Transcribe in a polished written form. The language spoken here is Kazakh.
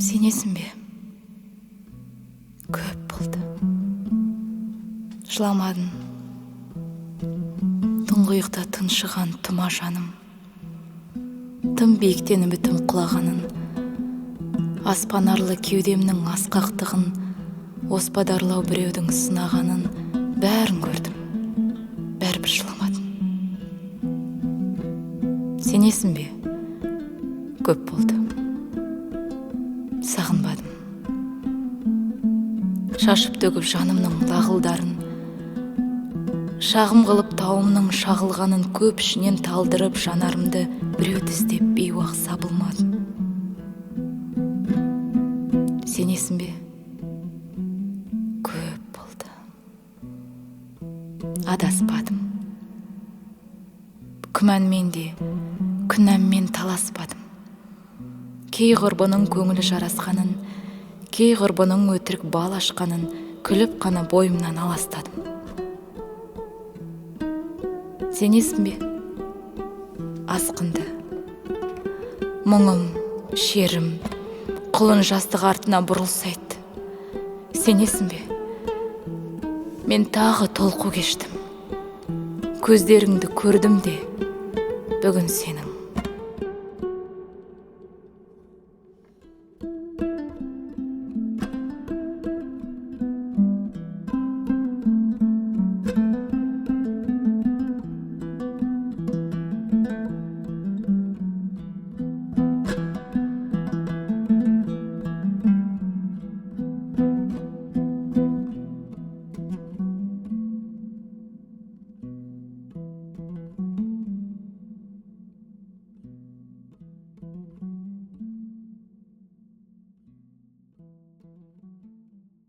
Сенесің бе? Көп болды. Жыламадың. Тұңғиықта тыншыған тұма жаным. Тым биіктен үмітім құлағанын, аспан арлы кеудемнің асқақтығын, оспадарлау біреудің сынағанын бәрін көрдім. Бәрібір жыламадың. Сенесің бе? Көп болды. Сағынбадым. Шашып төгіп жанымның лағылдарын, шағым қылып тауымның шағылғанын көп ішінен талдырып жанарымды біреуді іздеп бейуақ сабылмадым. Сенесің бе? Көп болды. Адаспадым. Күмәнмен де, күнәммен таласпадым. Кей құрбының көңілі жарасқанын, кей құрбының өтірік бал ашқанын күліп қана бойымнан аластадым. Сенесің бе? Асқынды. Мұңым, шерім, құлын жастық артына бұрылсайды. Сенесің бе? Мен тағы толқу кештім. Көздеріңді көрдім де, бүгін сенің